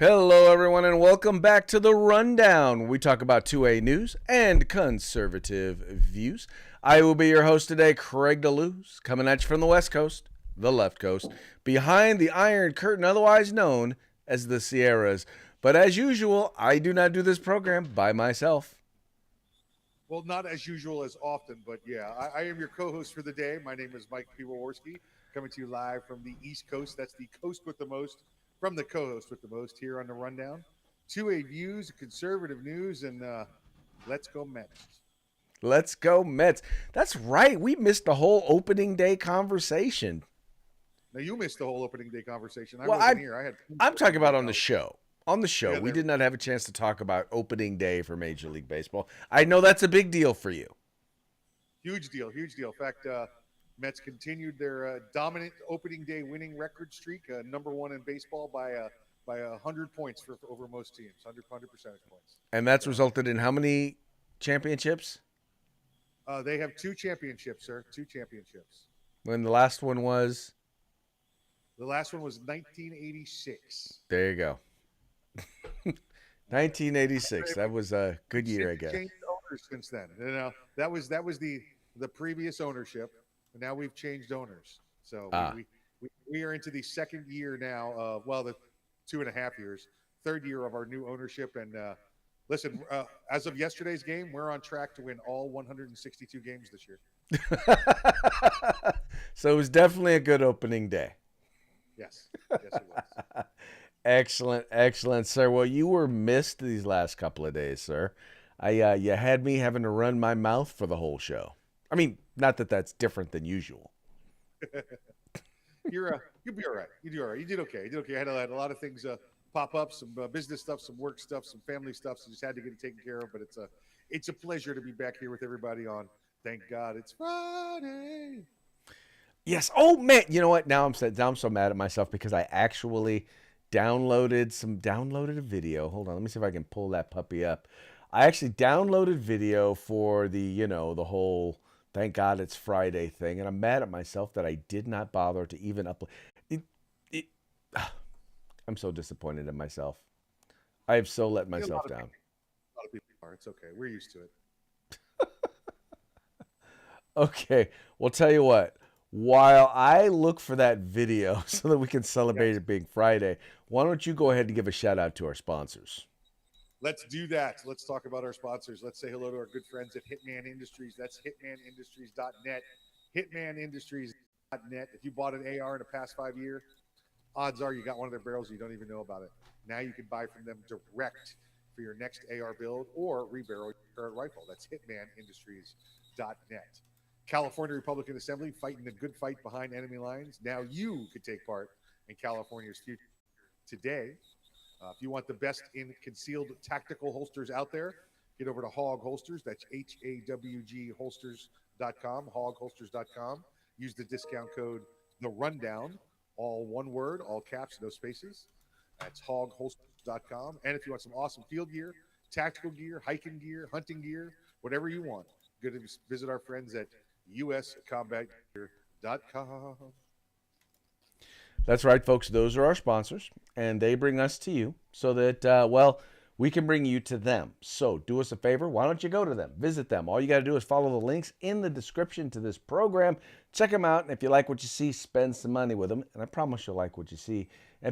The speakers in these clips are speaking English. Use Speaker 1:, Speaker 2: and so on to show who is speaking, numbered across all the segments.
Speaker 1: Hello, everyone, and welcome back to The Rundown, where we talk about 2A news and conservative views. I will be your host today, Craig DeLuz, coming at you from the West Coast, the left coast, behind the Iron Curtain, otherwise known as the Sierras. But as usual, I do not do this program by myself.
Speaker 2: Well, not as usual as often, but yeah, I am your co-host for the day. My name is Mike Piwowarski, coming to you live from the East Coast. That's the coast with the most, from the co-host with the most here on the Rundown. 2A views, conservative news, and let's go Mets.
Speaker 1: Let's go, Mets. That's right. We missed the whole opening day conversation.
Speaker 2: Now you missed the whole opening day conversation. I
Speaker 1: Well,
Speaker 2: wasn't here.
Speaker 1: I'm talking about on the show. On the show,
Speaker 2: Yeah,
Speaker 1: we
Speaker 2: there-
Speaker 1: did not have a chance to talk about opening day for Major League Baseball. I know that's a big deal for you.
Speaker 2: Huge deal, huge deal. In fact, Mets continued their dominant opening day winning record streak, number one in baseball by 100 points for over most teams, 100 percentage points.
Speaker 1: And that's resulted in how many championships?
Speaker 2: They have two championships, sir. Two championships.
Speaker 1: When the last one was?
Speaker 2: The last one was 1986.
Speaker 1: There you go. 1986. That was a good year, I guess.
Speaker 2: Changed owners since then. That was the previous ownership. And now we've changed owners. So we are into the second year now of, well, the 2.5 years, third year of our new ownership. And listen, as of yesterday's game, we're on track to win all 162 games this year.
Speaker 1: So it was definitely a good opening day.
Speaker 2: Yes, it was.
Speaker 1: Excellent, excellent, sir. Well, you were missed these last couple of days, sir. You had me having to run my mouth for the whole show. I mean, not that that's different than usual.
Speaker 2: You'll be all right. You do all right. You did okay. I had a lot of things pop up, some business stuff, some work stuff, some family stuff. So just had to get it taken care of. But it's a pleasure to be back here with everybody on. Thank God it's Friday.
Speaker 1: Yes. Oh man, you know what? Now I'm so mad at myself because I actually downloaded a video. Hold on, let me see if I can pull that puppy up. I actually downloaded video for the whole thank God it's Friday thing, and I'm mad at myself that I did not bother to even upload it. I'm so disappointed in myself. I have so let myself down.
Speaker 2: A lot of people are. It's okay. We're used to it.
Speaker 1: Okay, well, tell you what. While I look for that video so that we can celebrate it being Friday, why don't you go ahead and give a shout out to our sponsors?
Speaker 2: Let's do that. Let's talk about our sponsors. Let's say hello to our good friends at Hitman Industries. That's hitmanindustries.net. Hitmanindustries.net. If you bought an AR in the past 5 years, odds are you got one of their barrels and you don't even know about it. Now you can buy from them direct for your next AR build or rebarrel your current rifle. That's hitmanindustries.net. California Republican Assembly fighting the good fight behind enemy lines. Now you could take part in California's future today. If you want the best in concealed tactical holsters out there, get over to Hog Holsters. That's HAWG holsters.com, hogholsters.com. Use the discount code The Rundown, all one word, all caps, no spaces. That's hogholsters.com. And if you want some awesome field gear, tactical gear, hiking gear, hunting gear, whatever you want, go to visit our friends at uscombatgear.com.
Speaker 1: That's right, folks. Those are our sponsors, and they bring us to you so that, we can bring you to them. So do us a favor. Why don't you go to them? Visit them. All you got to do is follow the links in the description to this program. Check them out, and if you like what you see, spend some money with them. And I promise you'll like what you see.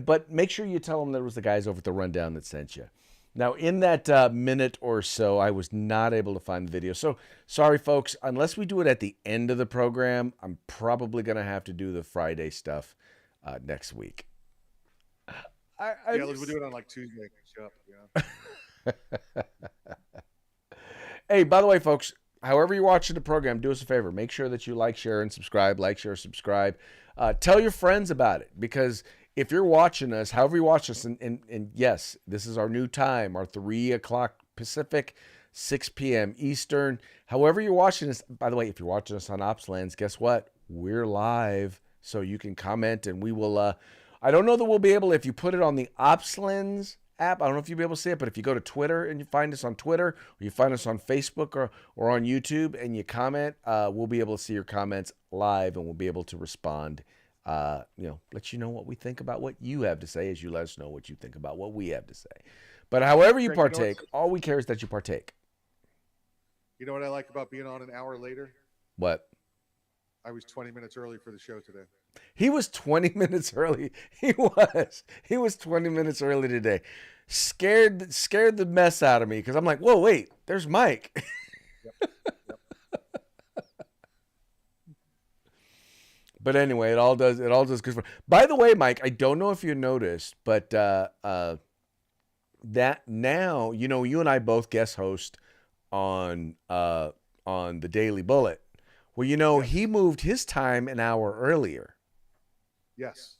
Speaker 1: But make sure you tell them there was the guys over at the Rundown that sent you. Now, in that minute or so, I was not able to find the video. So, sorry, folks. Unless we do it at the end of the program, I'm probably going to have to do the Friday stuff next week.
Speaker 2: We'll do it on like Tuesday.
Speaker 1: Hey, by the way, folks, however you're watching the program, do us a favor. Make sure that you like, share, and subscribe. Like, share, subscribe. Tell your friends about it, because if you're watching us, however you watch us, and yes, this is our new time, our 3 o'clock Pacific, 6 p.m. Eastern. However you're watching us, by the way, if you're watching us on Opslands, guess what? We're live, so you can comment, and we will, I don't know that we'll be able, if you put it on the Opslands app, I don't know if you'll be able to see it, but if you go to Twitter and you find us on Twitter, or you find us on Facebook or on YouTube and you comment, we'll be able to see your comments live, and we'll be able to respond let you know what we think about what you have to say as you let us know what you think about what we have to say. But however you
Speaker 2: Greg,
Speaker 1: partake, all we care is that you partake.
Speaker 2: you know what I like about being on an hour later?
Speaker 1: What?
Speaker 2: I was 20 minutes early for the show today.
Speaker 1: He was 20 minutes early. He was. He was 20 minutes early today. Scared the mess out of me because I'm like, whoa, wait, there's Mike.
Speaker 2: Yep. Yep.
Speaker 1: But anyway, it all does good. By the way, Mike, I don't know if you noticed, but that now, you and I both guest host on the Daily Bullet. Well,
Speaker 2: Yes.
Speaker 1: he moved his time an hour earlier.
Speaker 2: Yes.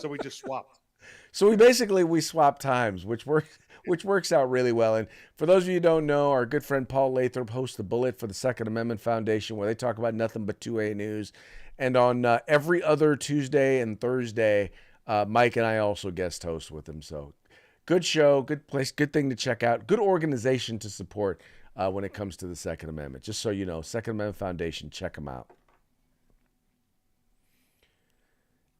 Speaker 2: So we just swapped.
Speaker 1: So we swapped times, which works out really well. And for those of you who don't know, our good friend Paul Lathrop hosts the Bullet for the Second Amendment Foundation, where they talk about nothing but 2A news. And on every other Tuesday and Thursday, Mike and I also guest host with him. So good show, good place, good thing to check out, good organization to support when it comes to the Second Amendment. Just so you know, Second Amendment Foundation, check them out.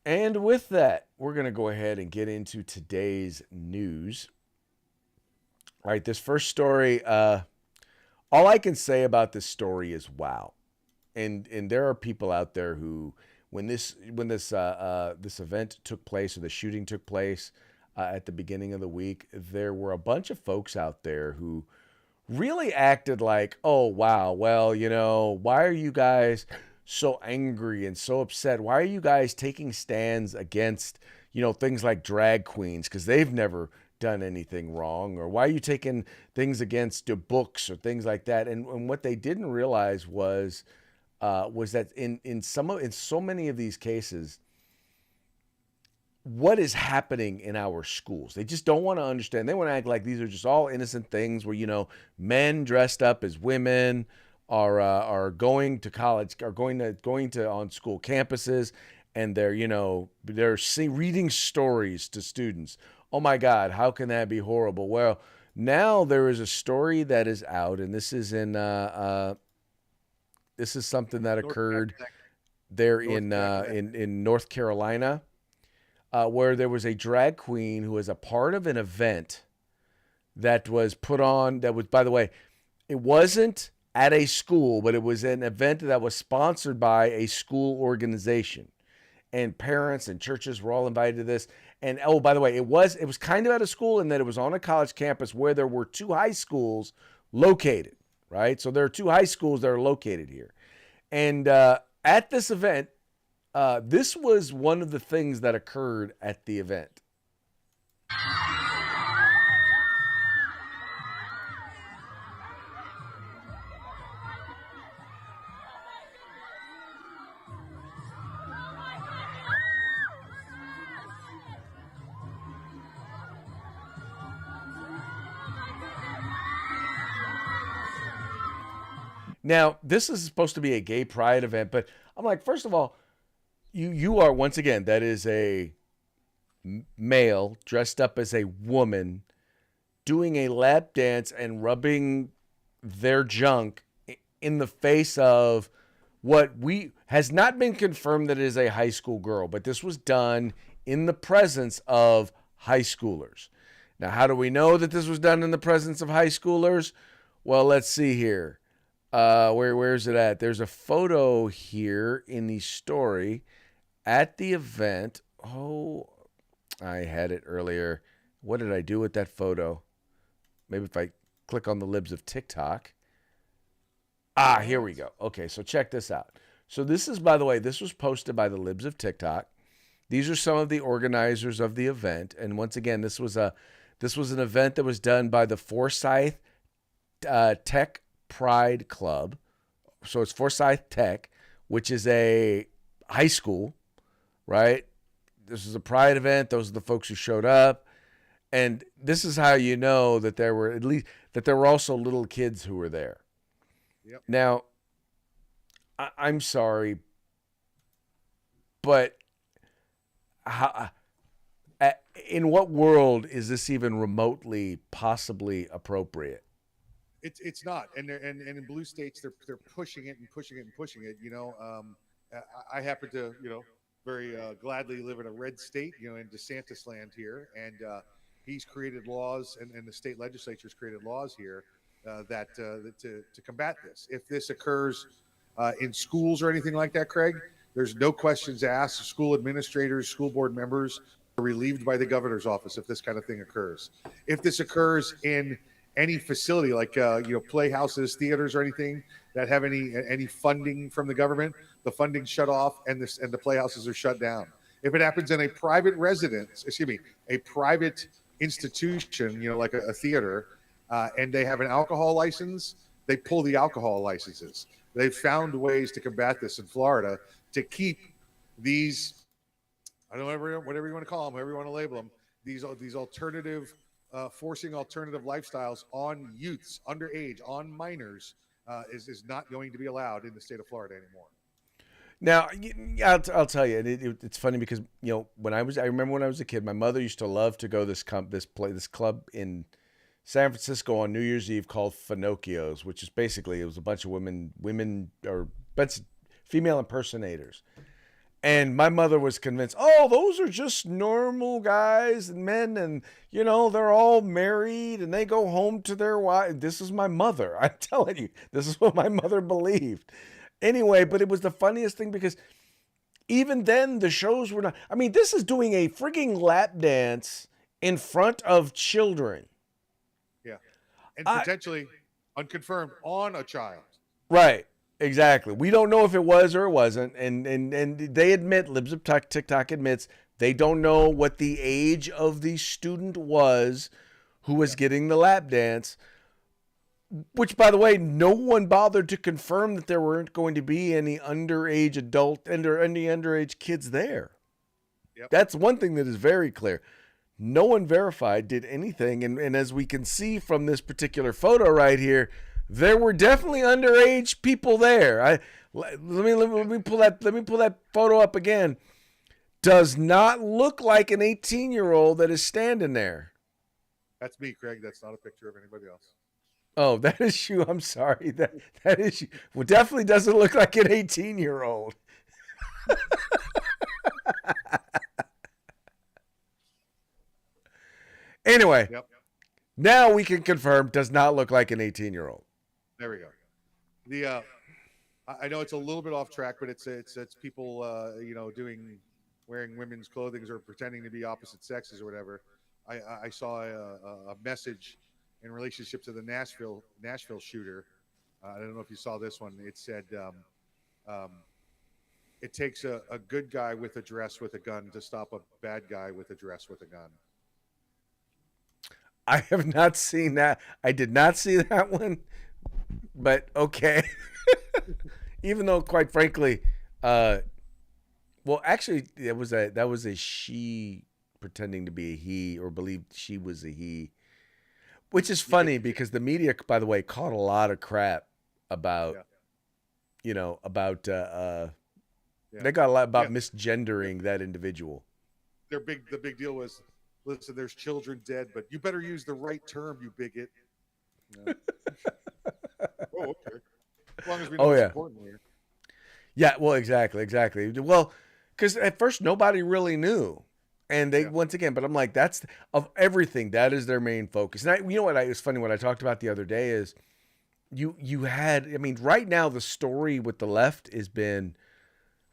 Speaker 1: And with that, we're going to go ahead and get into today's news. All right, this first story, all I can say about this story is wow. And there are people out there who, when this event took place, or the shooting took place at the beginning of the week, there were a bunch of folks out there who really acted like, oh, wow, well, why are you guys so angry and so upset? Why are you guys taking stands against, things like drag queens because they've never done anything wrong? Or why are you taking things against books or things like that? And what they didn't realize was that in so many of these cases, what is happening in our schools? They just don't want to understand. They want to act like these are just all innocent things where, men dressed up as women are going to college, are going to on school campuses, and they're reading stories to students. Oh my God, how can that be horrible? Well, now there is a story that is out, and this is something that occurred there in North Carolina, where there was a drag queen who was a part of an event that was put on. That was, by the way, it wasn't at a school, but it was an event that was sponsored by a school organization, and parents and churches were all invited to this. And oh, by the way, it was kind of at a school in that it was on a college campus where there were two high schools located, right? So there are two high schools that are located here. And at this event, this was one of the things that occurred at the event. Now, this is supposed to be a gay pride event, but I'm like, first of all, you are, once again, that is a male dressed up as a woman doing a lap dance and rubbing their junk in the face of what has not been confirmed that it is a high school girl, but this was done in the presence of high schoolers. Now, how do we know that this was done in the presence of high schoolers? Well, let's see here. Where's it at? There's a photo here in the story at the event. Oh, I had it earlier. What did I do with that photo? Maybe if I click on the libs of TikTok. Here we go. Okay, so check this out. So this is, by the way, this was posted by the libs of TikTok. These are some of the organizers of the event. And once again, this was an event that was done by the Forsyth Tech Pride Club. So it's Forsyth Tech, which is a high school, right? This is a pride event. Those are the folks who showed up. And this is how you know that there were also little kids who were there.
Speaker 2: Yep.
Speaker 1: Now, I'm sorry, but in what world is this even remotely possibly appropriate?
Speaker 2: It's not, and in blue states they're pushing it and pushing it and pushing it. I happen to very gladly live in a red state, in DeSantis land here, and he's created laws, and the state legislature's created laws here to combat this. If this occurs in schools or anything like that, Craig, there's no questions asked. School administrators, school board members are relieved by the governor's office if this kind of thing occurs. If this occurs in any facility like playhouses, theaters, or anything that have any funding from the government, the funding's shut off and the playhouses are shut down. If it happens in a private residence, a private institution, like a theater, and they have an alcohol license, they pull the alcohol licenses. They've found ways to combat this in Florida to keep these, I don't know, whatever you want to call them, however you want to label them, these alternative, forcing alternative lifestyles on youths, underage, on minors, is not going to be allowed in the state of Florida anymore.
Speaker 1: Now, I'll tell you, it's funny because I remember when I was a kid, my mother used to love to go this club in San Francisco on New Year's Eve called Finocchio's, which is basically, it was a bunch of women or female impersonators. And my mother was convinced, oh, those are just normal guys and men, and they're all married and they go home to their wife. This is my mother. I'm telling you, this is what my mother believed. Anyway, but it was the funniest thing because even then the shows were not. I mean, this is doing a freaking lap dance in front of children.
Speaker 2: Yeah, and potentially unconfirmed on a child.
Speaker 1: Right. Exactly. We don't know if it was or it wasn't, and they admit, Libs of TikTok admits they don't know what the age of the student was who was getting the lap dance. Which, by the way, no one bothered to confirm that there weren't going to be any underage any underage kids there.
Speaker 2: Yep.
Speaker 1: That's one thing that is very clear. No one verified, did anything, and as we can see from this particular photo right here, there were definitely underage people there. Let me pull that photo up again. Does not look like an 18-year-old that is standing there.
Speaker 2: That's me, Craig. That's not a picture of anybody else.
Speaker 1: Oh, that is you. I'm sorry. That is you. Well, definitely doesn't look like an 18-year-old. Anyway,
Speaker 2: Yep.
Speaker 1: Now we can confirm does not look like an 18-year-old.
Speaker 2: There we go. I know it's a little bit off track, but it's people wearing women's clothing or pretending to be opposite sexes or whatever. I saw a message in relationship to the Nashville shooter. I don't know if you saw this one. It said it takes a good guy with a dress with a gun to stop a bad guy with a dress with a gun.
Speaker 1: I have not seen that. I did not see that one, but okay. Even though, quite frankly, well, actually, that was a she pretending to be a he or believed she was a he. Which is funny because the media, by the way, caught a lot of crap about, they got a lot about misgendering that individual.
Speaker 2: The big deal was, listen, there's children dead, but you better use the right term, you bigot. Oh, okay. As long as we know what's important here.
Speaker 1: Yeah, well, exactly. Well, because at first nobody really knew. And they, once again, but I'm like, that's of everything. That is their main focus. And it's funny. What I talked about the other day is you had, right now the story with the left has been,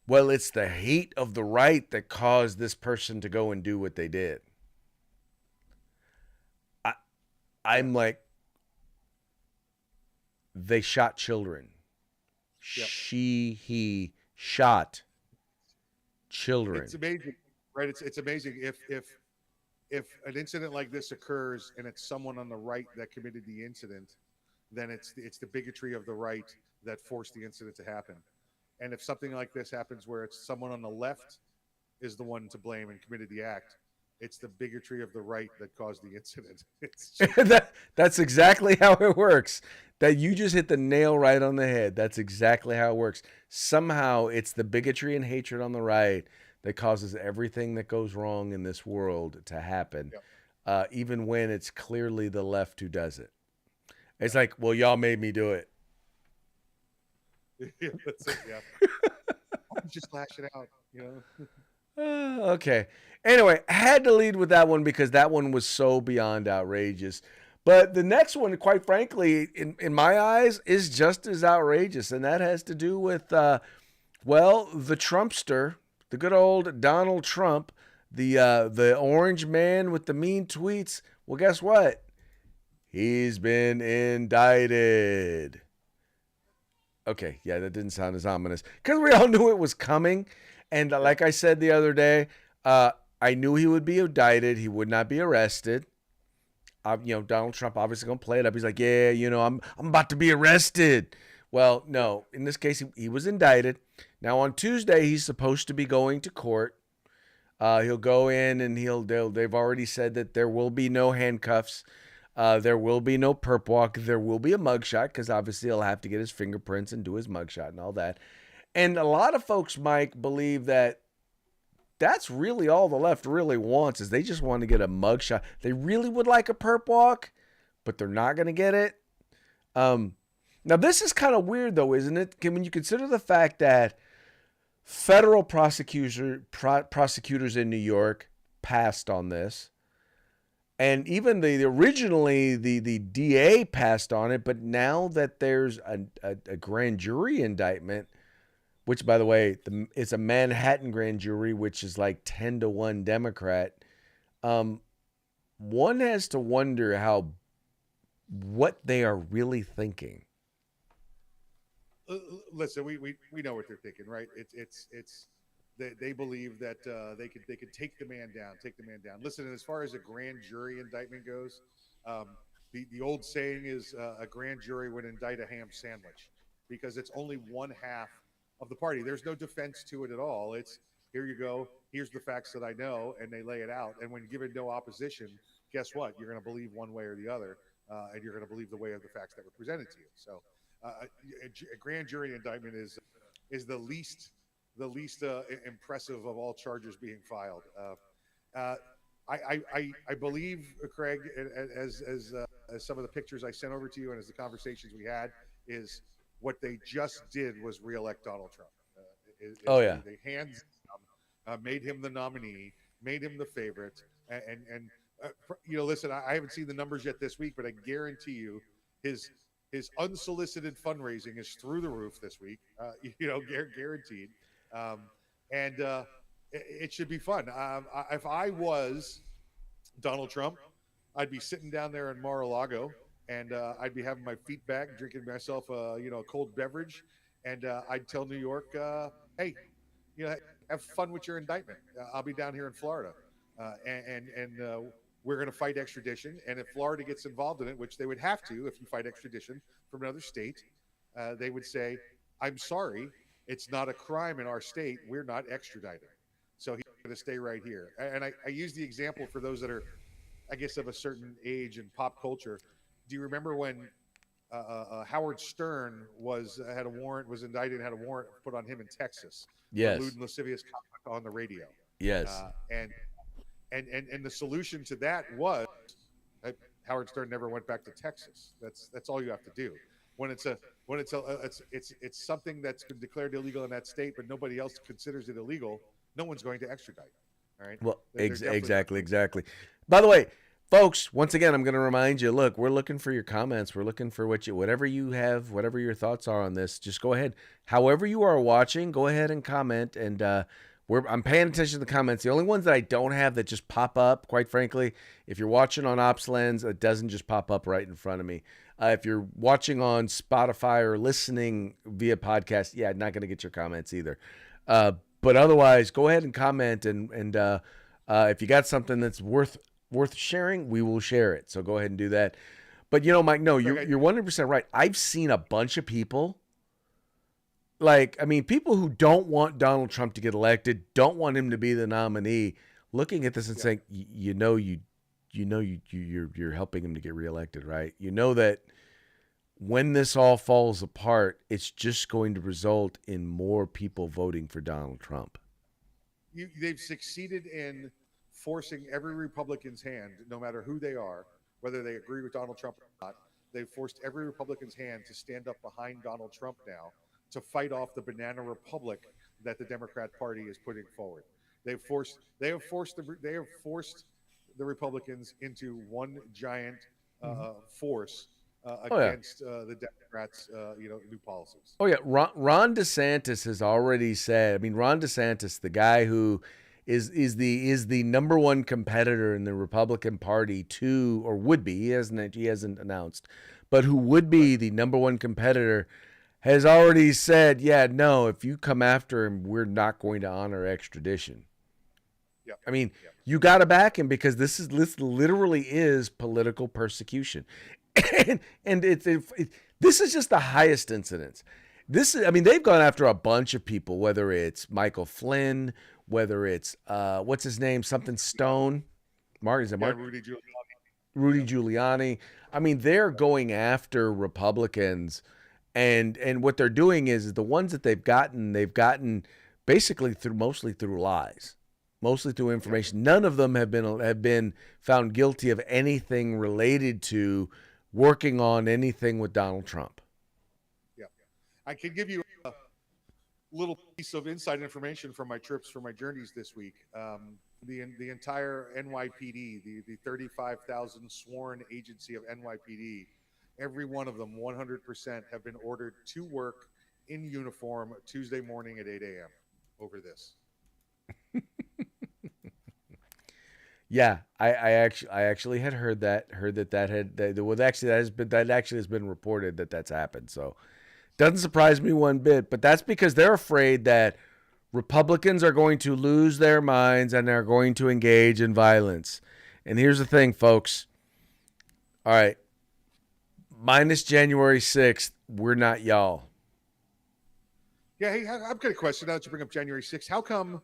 Speaker 1: well, it's the hate of the right that caused this person to go and do what they did. I'm like, they shot children. Yep. He shot children.
Speaker 2: It's amazing. Right, it's amazing if an incident like this occurs and it's someone on the right that committed the incident, then it's the bigotry of the right that forced the incident to happen. And if something like this happens where it's someone on the left is the one to blame and committed the act, it's the bigotry of the right that caused the incident.
Speaker 1: That's exactly how it works. That you just hit the nail right on the head. That's exactly how it works. Somehow it's the bigotry and hatred on the right that causes everything that goes wrong in this world to happen, even when it's clearly the left who does it. It's like, well, y'all made me do it.
Speaker 2: That's it, yeah. Just lash it out,
Speaker 1: Okay. Anyway, I had to lead with that one because that one was so beyond outrageous. But the next one, quite frankly, in my eyes, is just as outrageous, and that has to do with, well, the Trumpster, the good old Donald Trump, the orange man with the mean tweets. Well, guess what? He's been indicted. Okay, yeah, that didn't sound as ominous because we all knew it was coming. And
Speaker 2: Yeah.
Speaker 1: like I said the other day, uh, I knew he would be indicted. He would not be arrested. Donald Trump obviously gonna play it up. He's like, yeah, I'm about to be arrested. Well, no, in this case, he was indicted. Now on Tuesday, he's supposed to be going to court. He'll go in and they've already said that there will be no handcuffs. There will be no perp walk. There will be a mugshot because obviously he'll have to get his fingerprints and do his mugshot and all that. And a lot of folks, Mike, believe that that's really all the left really wants is they just want to get a mugshot. They really would like a perp walk, but they're not going to get it. Now this is kind of weird though, isn't it? When you consider the fact that federal prosecutors in New York passed on this. And even originally the DA passed on it, but now that there's a grand jury indictment, which by the way, it's a Manhattan grand jury, which is like 10-1 Democrat. One has to wonder what they are really thinking.
Speaker 2: Listen, we know what they're thinking, right? It's they believe that they could take the man down, Listen, as far as a grand jury indictment goes, the old saying is a grand jury would indict a ham sandwich because it's only one half of the party. There's no defense to it at all. It's here you go. Here's the facts that I know, and they lay it out. And when given no opposition, guess what? You're going to believe one way or the other, and you're going to believe the way of the facts that were presented to you. So, a grand jury indictment is the least impressive of all charges being filed. I believe, Craig, as some of the pictures I sent over to you and as the conversations we had, is what they just did was reelect Donald Trump.
Speaker 1: Oh yeah,
Speaker 2: they hands made him the nominee, made him the favorite, and listen, I haven't seen the numbers yet this week, but I guarantee you, his unsolicited fundraising is through the roof this week. Guaranteed. And it should be fun. If I was Donald Trump, I'd be sitting down there in Mar-a-Lago, and I'd be having my feet back, drinking myself a cold beverage, and I'd tell New York, hey, have fun with your indictment. I'll be down here in Florida, and we're going to fight extradition. And if Florida gets involved in it, which they would have to if you fight extradition from another state, they would say, I'm sorry, it's not a crime in our state. We're not extraditing. So he's going to stay right here. And I use the example for those that are, I guess, of a certain age in pop culture. Do you remember when Howard Stern was indicted and had a warrant put on him in Texas
Speaker 1: yes,
Speaker 2: for lewd and lascivious conduct on the radio?
Speaker 1: yes.
Speaker 2: And the solution to that was Howard Stern never went back to Texas. That's all you have to do. When it's something that's been declared illegal in that state, but nobody else considers it illegal, no one's going to extradite. All right.
Speaker 1: Well, exactly. By the way, folks, once again, I'm going to remind you. Look, we're looking for your comments. We're looking for whatever you have, whatever your thoughts are on this. Just go ahead. However you are watching, go ahead and comment. And I'm paying attention to the comments. The only ones that I don't have that just pop up, quite frankly, if you're watching on OpsLens, it doesn't just pop up right in front of me. If you're watching on Spotify or listening via podcast, yeah, not going to get your comments either. But otherwise, go ahead and comment, and if you got something that's worth sharing, we will share it. So go ahead and do that. But Mike, no, you're 100% right. I've seen a bunch of people, people who don't want Donald Trump to get elected, don't want him to be the nominee, looking at this and saying, you're helping him to get reelected, right? You know that when this all falls apart, it's just going to result in more people voting for Donald Trump.
Speaker 2: They've succeeded in forcing every Republican's hand, no matter who they are, whether they agree with Donald Trump or not. They've forced every Republican's hand to stand up behind Donald Trump now to fight off the banana republic that the Democrat Party is putting forward. They have forced the Republicans into one giant force
Speaker 1: Oh yeah.
Speaker 2: against the Democrats, new policies.
Speaker 1: Oh yeah, Ron DeSantis has already said. I mean, Ron DeSantis, the guy who is the number one competitor in the Republican Party to, or would be. He hasn't announced, but who would
Speaker 2: Right.
Speaker 1: be the number one competitor, has already said, yeah, no, if you come after him, we're not going to honor extradition.
Speaker 2: Yep.
Speaker 1: I mean,
Speaker 2: Yep.
Speaker 1: you got to back him because this literally is political persecution, and this is just the highest incidence. I mean, they've gone after a bunch of people, whether it's Michael Flynn, whether it's what's his name, something Stone, Mark, is it
Speaker 2: Yeah,
Speaker 1: Mark?
Speaker 2: Rudy Giuliani.
Speaker 1: Rudy
Speaker 2: Yep.
Speaker 1: Giuliani. I mean, they're going after Republicans, and what they're doing is the ones that they've gotten basically mostly through lies, mostly through
Speaker 2: Yep.
Speaker 1: information. None of them have been found guilty of anything related to working on anything with Donald Trump.
Speaker 2: Yep. I can give you a little piece of inside information from my trips, from my journeys this week. The entire NYPD, the 35,000 sworn agency of NYPD, every one of them, 100%, have been ordered to work in uniform Tuesday morning at 8 a.m. over this.
Speaker 1: Yeah, I actually had heard that actually has been reported that that's happened. So doesn't surprise me one bit. But that's because they're afraid that Republicans are going to lose their minds and they're going to engage in violence. And here's the thing, folks. All right, minus January 6th, we're not y'all.
Speaker 2: Yeah, hey, I've got a question now that you bring up January 6th. How come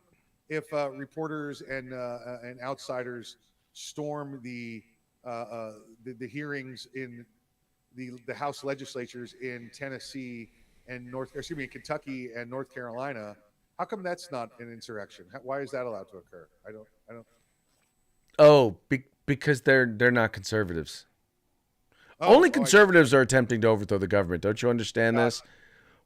Speaker 2: if reporters and outsiders storm the hearings in the House legislatures in Tennessee and Kentucky and North Carolina, how come that's not an insurrection? Why is that allowed to occur? I don't.
Speaker 1: Oh, because they're not conservatives.
Speaker 2: Oh,
Speaker 1: Only
Speaker 2: oh, I got you.
Speaker 1: conservatives are attempting to overthrow the government. Don't you understand
Speaker 2: Got
Speaker 1: this?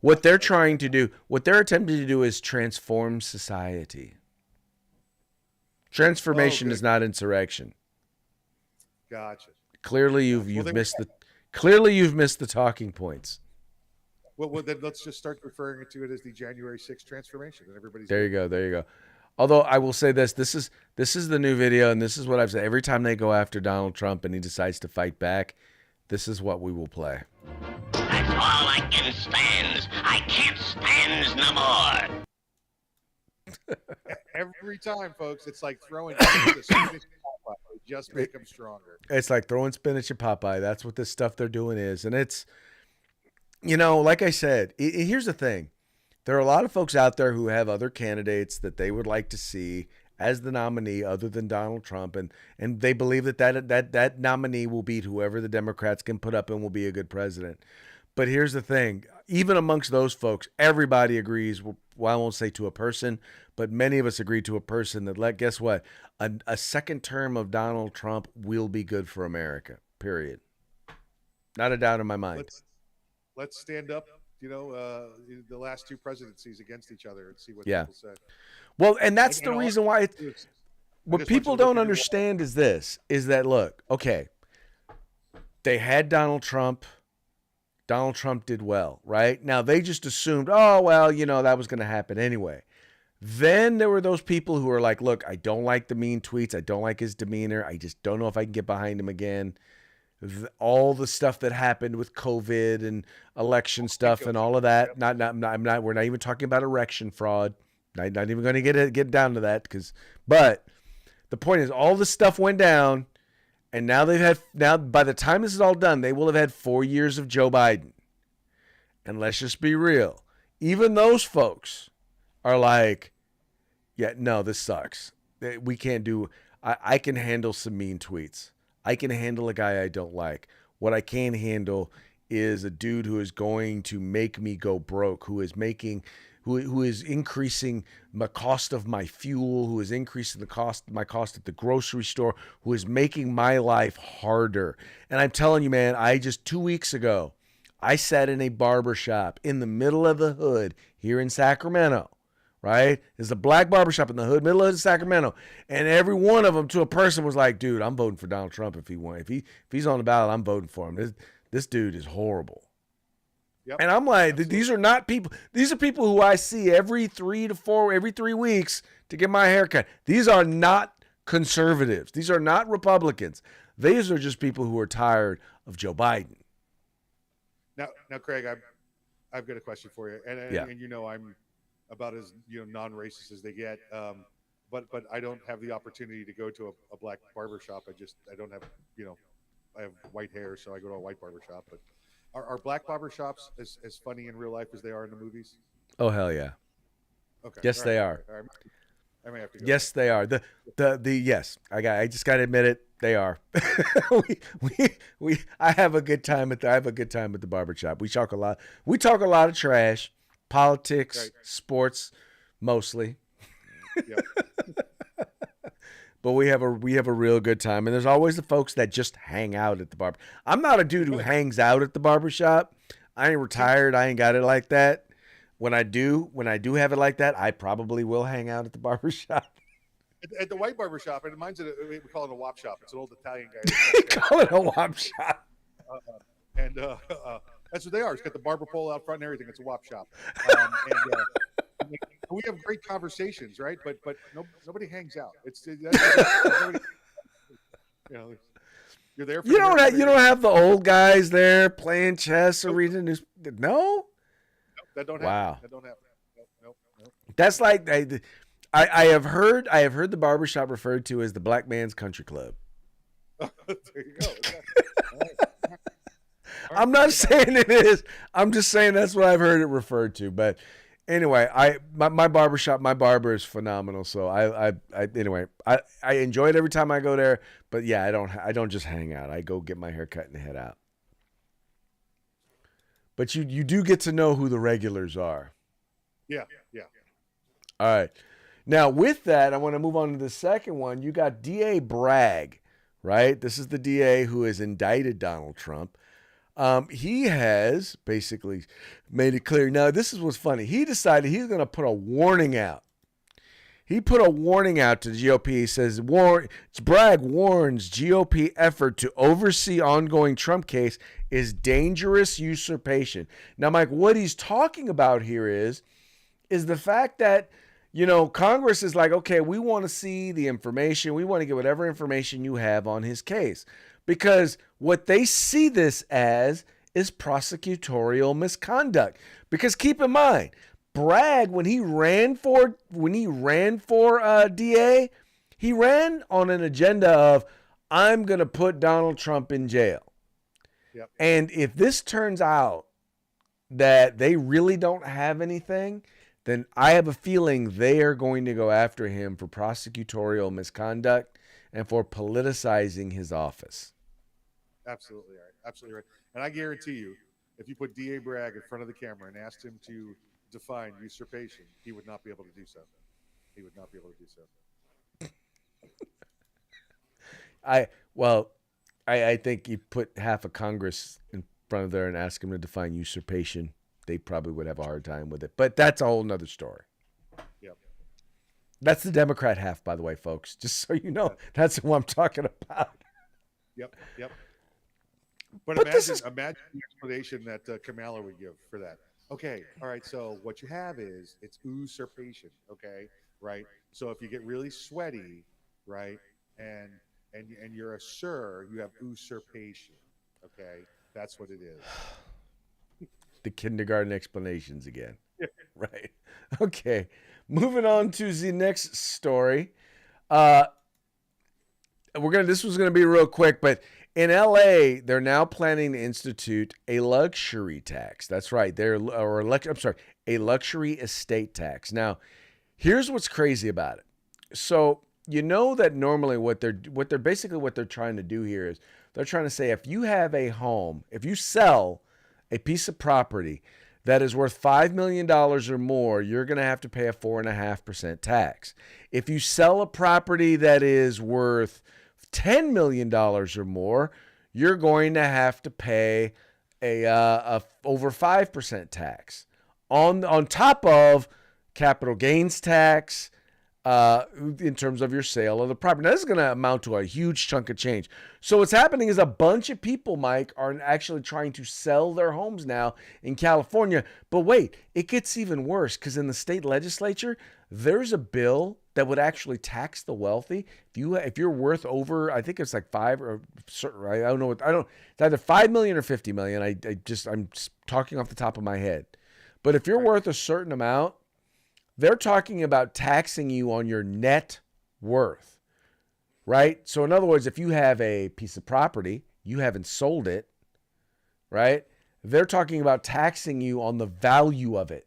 Speaker 1: What they're
Speaker 2: it. Okay.
Speaker 1: trying to do, what they're attempting to do is transform society.
Speaker 2: Oh,
Speaker 1: Transformation
Speaker 2: good.
Speaker 1: is not insurrection.
Speaker 2: Gotcha.
Speaker 1: Clearly
Speaker 2: Gotcha. Well,
Speaker 1: you've missed the talking points.
Speaker 2: well, then let's just start referring to it as the January 6th transformation, and everybody's
Speaker 1: There you
Speaker 2: good.
Speaker 1: go. There you go. Although I will say this, this is the new video, and this is what I've said. Every time they go after Donald Trump and he decides to fight back, this is what we will play.
Speaker 3: That's all I can stand. I can't stand no more.
Speaker 2: Every time, folks, it's like throwing spinach just make them stronger.
Speaker 1: It's like throwing spinach at Popeye. That's what this stuff they're doing is. And it's, like I said, here's the thing. There are a lot of folks out there who have other candidates that they would like to see as the nominee other than Donald Trump. And they believe that nominee will beat whoever the Democrats can put up and will be a good president. But here's the thing. Even amongst those folks, everybody agrees, well, I won't say to a person, but many of us agree to a person that, guess what? A second term of Donald Trump will be good for America, period. Not a doubt in my mind.
Speaker 2: Let's stand up, the last two presidencies against each other and see what
Speaker 1: Yeah.
Speaker 2: people say.
Speaker 1: Well, and that's
Speaker 2: And
Speaker 1: the
Speaker 2: all
Speaker 1: reason
Speaker 2: I
Speaker 1: why
Speaker 2: want you to
Speaker 1: what
Speaker 2: just want
Speaker 1: people
Speaker 2: you to look
Speaker 1: don't
Speaker 2: into
Speaker 1: understand is this, is that, look, okay, they had Donald Trump. Donald Trump did well, right? Now, they just assumed, oh, well, that was going to happen anyway. Then there were those people who were like, look, I don't like the mean tweets. I don't like his demeanor. I just don't know if I can get behind him again. All the stuff that happened with COVID and election stuff and all of that.
Speaker 2: Yep.
Speaker 1: We're not even talking about election fraud. Not even going to get down to that but the point is all this stuff went down. And now by the time this is all done, they will have had 4 years of Joe Biden. And let's just be real. Even those folks are like, yeah, no, this sucks. We can't do, I can handle some mean tweets. I can handle a guy I don't like. What I can handle is a dude who is going to make me go broke, who is increasing the cost of my fuel, who is increasing my cost at the grocery store, who is making my life harder. And I'm telling you, man, just 2 weeks ago, I sat in a barber shop in the middle of the hood here in Sacramento, right? It's a black barbershop in the hood, middle of Sacramento. And every one of them to a person was like, dude, I'm voting for Donald Trump if he won. If he's on the ballot, I'm voting for him. This dude is horrible.
Speaker 2: Yep.
Speaker 1: And I'm like,
Speaker 2: Absolutely.
Speaker 1: these are not people. These are people who I see every 3 weeks to get my hair cut. These are not conservatives. These are not Republicans. These are just people who are tired of Joe Biden.
Speaker 2: Now, Craig, I've got a question for you, and
Speaker 1: Yeah.
Speaker 2: and I'm about as non-racist as they get, but I don't have the opportunity to go to a black barber shop. I don't have I have white hair, so I go to a white barber shop. But are black barber shops as funny in real life as they are in the movies?
Speaker 1: Oh, hell yeah.
Speaker 2: Okay.
Speaker 1: Yes, they are.
Speaker 2: All right. I may have to go.
Speaker 1: Yes, they are. Yes. I just got to admit it. They are. I have a good time at the barbershop. We talk a lot. We talk a lot of trash, politics,
Speaker 2: Right.
Speaker 1: sports, mostly.
Speaker 2: Yep.
Speaker 1: But we have a real good time, and there's always the folks that just hang out at the barber. I'm not a dude who hangs out at the barbershop. I ain't retired. I ain't got it like that. When I do have it like that, I probably will hang out at the barbershop.
Speaker 2: At the white barber shop, and mine's we call it a wop shop. It's an old Italian guy.
Speaker 1: Call it a wop shop.
Speaker 2: And that's what they are. It's got the barber pole out front and everything. It's a wop shop. And we have great conversations, right? But nobody hangs out. Nobody, you're there. For
Speaker 1: You don't have the old guys there playing chess or reading news. No,
Speaker 2: that don't happen.
Speaker 1: Wow.
Speaker 2: That don't happen. Nope.
Speaker 1: That's like I have heard the barbershop referred to as the black man's country club.
Speaker 2: There you go.
Speaker 1: I'm not saying it is. I'm just saying that's what I've heard it referred to. But anyway, my barber is phenomenal. So I enjoy it every time I go there. But yeah, I don't just hang out. I go get my hair cut and head out. But you do get to know who the regulars are.
Speaker 2: Yeah.
Speaker 1: All right. Now, with that, I want to move on to the second one. You got DA Bragg, right? This is the DA who has indicted Donald Trump. He has basically made it clear. Now, this is what's funny. He decided he's going to put a warning out. He put a warning out to the GOP. He says, Bragg warns GOP effort to oversee ongoing Trump case is dangerous usurpation. Now, Mike, what he's talking about here is the fact that, Congress is like, okay, we want to see the information. We want to get whatever information you have on his case. Because what they see this as is prosecutorial misconduct. Because keep in mind, Bragg, when he ran for DA, he ran on an agenda of, I'm going to put Donald Trump in jail.
Speaker 2: Yep.
Speaker 1: And if this turns out that they really don't have anything, then I have a feeling they are going to go after him for prosecutorial misconduct and for politicizing his office.
Speaker 2: Absolutely right. And I guarantee you, if you put DA Bragg in front of the camera and asked him to define usurpation, he would not be able to do so.
Speaker 1: I think you put half of Congress in front of there and ask him to define usurpation, they probably would have a hard time with it. But that's a whole nother story.
Speaker 2: Yep.
Speaker 1: That's the Democrat half, by the way, folks. Just so you know, that's what I'm talking about.
Speaker 2: Yep. But imagine the explanation that Kamala would give for that. Okay, all right. So what you have is it's usurpation. Okay, right. So if you get really sweaty, right, and you're a sir, you have usurpation. Okay, that's what it is.
Speaker 1: The kindergarten explanations again. Right. Okay. Moving on to the next story. This was gonna be real quick, but in LA, they're now planning to institute a luxury tax. That's right. A luxury estate tax. Now, here's what's crazy about it. So you know that normally what they're trying to do here is they're trying to say if you have a home, if you sell a piece of property that is worth $5 million or more, you're going to have to pay a 4.5% tax. If you sell a property that is worth $10 million or more, you're going to have to pay a over 5% tax on top of capital gains tax, in terms of your sale of the property. Now, this is going to amount to a huge chunk of change. So what's happening is a bunch of people, Mike, are actually trying to sell their homes now in California. But wait, it gets even worse, because in the state legislature, there's a bill that would actually tax the wealthy. If you're worth over, I think it's like it's either 5 million or 50 million. I'm just talking off the top of my head. But if you're worth a certain amount, they're talking about taxing you on your net worth, right? So in other words, if you have a piece of property, you haven't sold it, right? They're talking about taxing you on the value of it.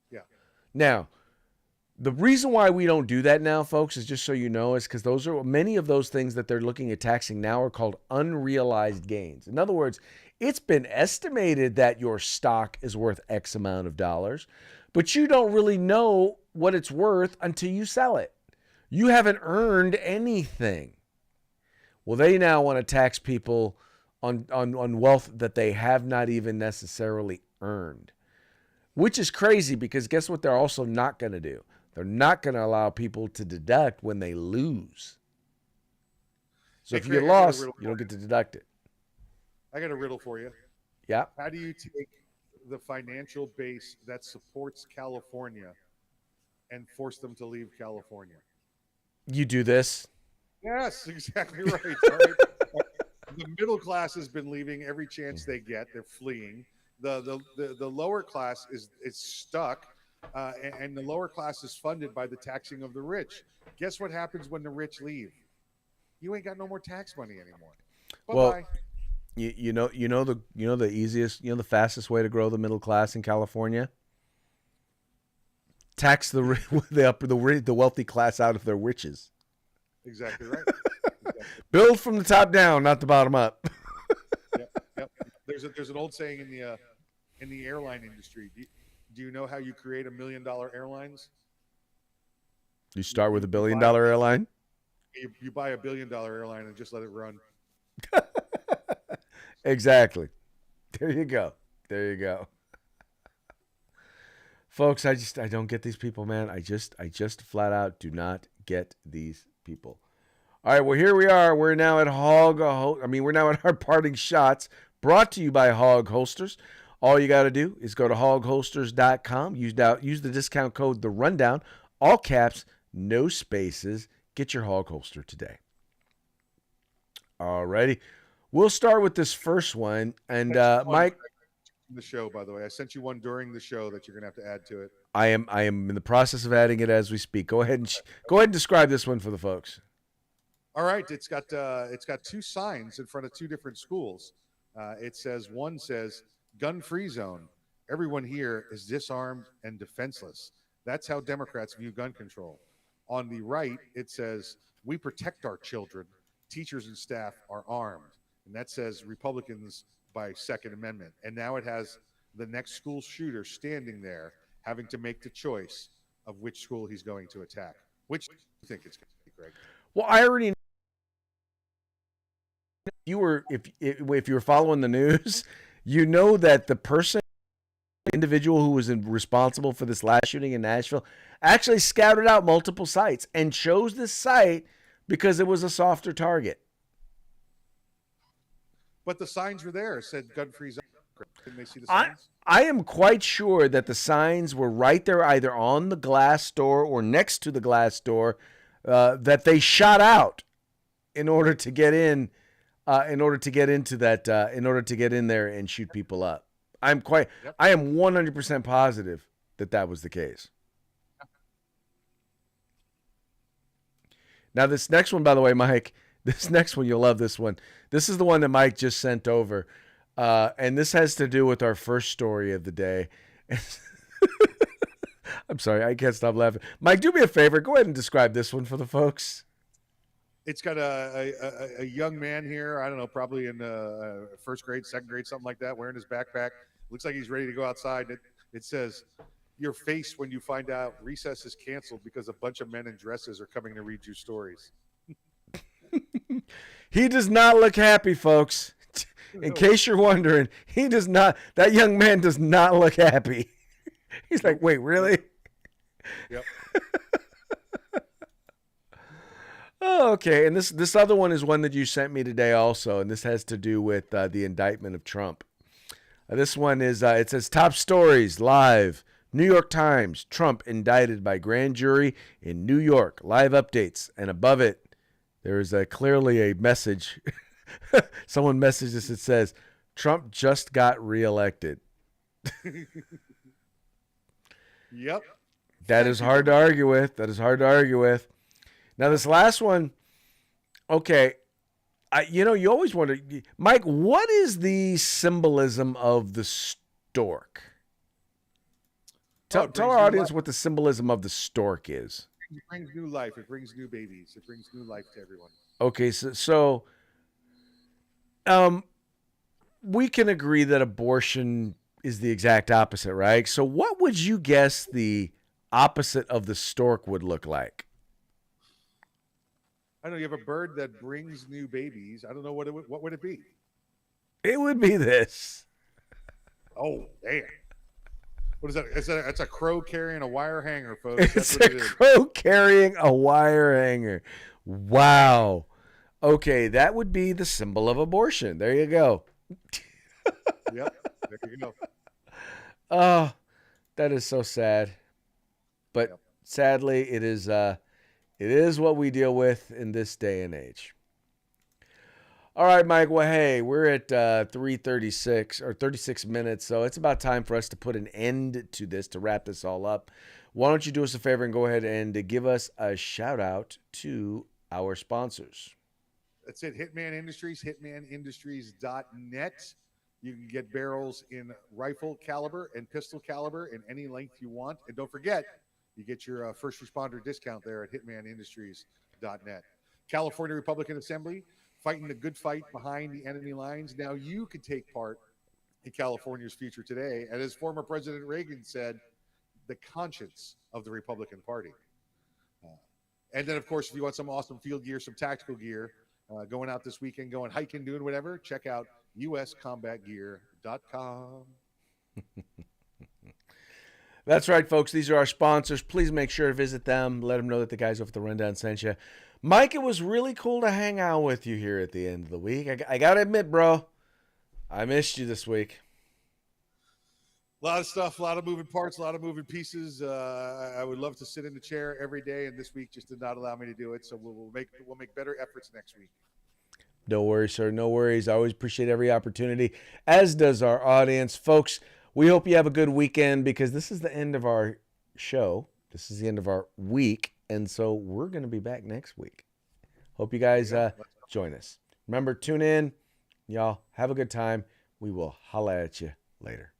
Speaker 2: Yeah.
Speaker 1: Now, the reason why we don't do that now, folks, is just so you know, is because many of those things that they're looking at taxing now are called unrealized gains. In other words, it's been estimated that your stock is worth X amount of dollars, but you don't really know what it's worth until you sell it. You haven't earned anything. Well, they now want to tax people on wealth that they have not even necessarily earned, which is crazy, because guess what they're also not going to do? They're not going to allow people to deduct when they lose. So if you get lost, you don't get to deduct it.
Speaker 2: I got a riddle for you.
Speaker 1: Yeah.
Speaker 2: How do you take the financial base that supports California and force them to leave California?
Speaker 1: You do this.
Speaker 2: Yes, exactly right. All right. The middle class has been leaving every chance they get. They're fleeing. The lower class is stuck, and the lower class is funded by the taxing of the rich. Guess what happens when the rich leave? You ain't got no more tax money anymore. Bye-bye.
Speaker 1: Well, you know the easiest, the fastest way to grow the middle class in California? Tax the wealthy class out of their riches.
Speaker 2: Exactly right. Exactly.
Speaker 1: Build from the top down, not the bottom up.
Speaker 2: Yep. There's an old saying in the airline industry. Do you know how you create $1 million airlines?
Speaker 1: You start with $1 billion airline.
Speaker 2: You buy $1 billion airline and just let it run.
Speaker 1: Exactly. There you go. Folks, I don't get these people, man. I just flat out do not get these people. All right, well, here we are. We're now at we're now at our parting shots, brought to you by Hog Holsters. All you got to do is go to hogholsters.com. Use the discount code The Rundown, all caps, no spaces. Get your Hog Holster today. All righty. We'll start with this first one. And Mike,
Speaker 2: the show, by the way, I sent you one during the show that you're gonna have to add to it.
Speaker 1: I am in the process of adding it as we speak. Go ahead and describe this one for the folks.
Speaker 2: All right, it's got two signs in front of two different schools. One says gun-free zone. Everyone here is disarmed and defenseless. That's how Democrats view gun control. On the right, it says we protect our children. Teachers and staff are armed. And that says Republicans by Second Amendment. And now it has the next school shooter standing there having to make the choice of which school he's going to attack. Which do you think it's going to be, Greg?
Speaker 1: Well, I already know. If you were following the news, you know that the individual who was responsible for this last shooting in Nashville actually scouted out multiple sites and chose this site because it was a softer target.
Speaker 2: But the signs were there. It said gun-free zone. Didn't they see the signs?
Speaker 1: I am quite sure that the signs were right there, either on the glass door or next to the glass door, that they shot out in order to get in, in order to get in there and shoot people up. I am 100% positive that was the case. Now, this next one, by the way, Mike, this next one, you'll love this one. This is the one that Mike just sent over. And this has to do with our first story of the day. I'm sorry, I can't stop laughing. Mike, do me a favor. Go ahead and describe this one for the folks.
Speaker 2: It's got a young man here, I don't know, probably in first grade, second grade, something like that, wearing his backpack. Looks like he's ready to go outside. It says, your face when you find out recess is canceled because a bunch of men in dresses are coming to read you stories.
Speaker 1: He does not look happy, folks. In case you're wondering, he does not. That young man does not look happy. He's like, wait, really?
Speaker 2: Yep.
Speaker 1: Oh, okay. And this other one is one that you sent me today also, and this has to do with the indictment of Trump. This one is, it says top stories live. New York Times, Trump indicted by grand jury in New York. Live updates. And above it, there is clearly a message. Someone messaged us. It says, Trump just got reelected.
Speaker 2: Yep.
Speaker 1: That is hard to argue with. That is hard to argue with. Now, this last one, okay. You always wonder, Mike, what is the symbolism of the stork? Tell our audience what the symbolism of the stork is.
Speaker 2: It brings new life. It brings new babies. It brings new life to everyone.
Speaker 1: Okay, so we can agree that abortion is the exact opposite, right? So what would you guess the opposite of the stork would look like?
Speaker 2: I know you have a bird that brings new babies. I don't know what would it be?
Speaker 1: It would be this.
Speaker 2: Oh, damn. What is that? That's a crow carrying a wire hanger, folks.
Speaker 1: It's a crow carrying a wire hanger. Wow. Okay, that would be the symbol of abortion. There you go.
Speaker 2: Yep, there you go.
Speaker 1: Oh, that is so sad. But
Speaker 2: Yep.
Speaker 1: sadly, it is what we deal with in this day and age. All right, Mike. Well, hey, we're at 3:36 or 36 minutes, so it's about time for us to put an end to this, to wrap this all up. Why don't you do us a favor and go ahead and give us a shout out to our sponsors?
Speaker 2: That's it. Hitman Industries, hitmanindustries.net. You can get barrels in rifle caliber and pistol caliber in any length you want. And don't forget, you get your first responder discount there at hitmanindustries.net. California Republican Assembly, fighting the good fight behind the enemy lines. Now you can take part in California's future today. And as former President Reagan said, the conscience of the Republican Party. And then, of course, if you want some awesome field gear, some tactical gear, going out this weekend, going hiking, doing whatever, check out uscombatgear.com.
Speaker 1: That's right, folks. These are our sponsors. Please make sure to visit them. Let them know that the guys over at the Rundown sent you. Mike, it was really cool to hang out with you here at the end of the week. I got to admit, bro, I missed you this week.
Speaker 2: A lot of stuff, a lot of moving parts, a lot of moving pieces. I would love to sit in the chair every day, and this week just did not allow me to do it. So we'll make better efforts next week.
Speaker 1: No worries, sir. No worries. I always appreciate every opportunity, as does our audience. Folks, we hope you have a good weekend because this is the end of our show. This is the end of our week. And so we're going to be back next week. Hope you guys join us. Remember, tune in. Y'all have a good time. We will holla at you later.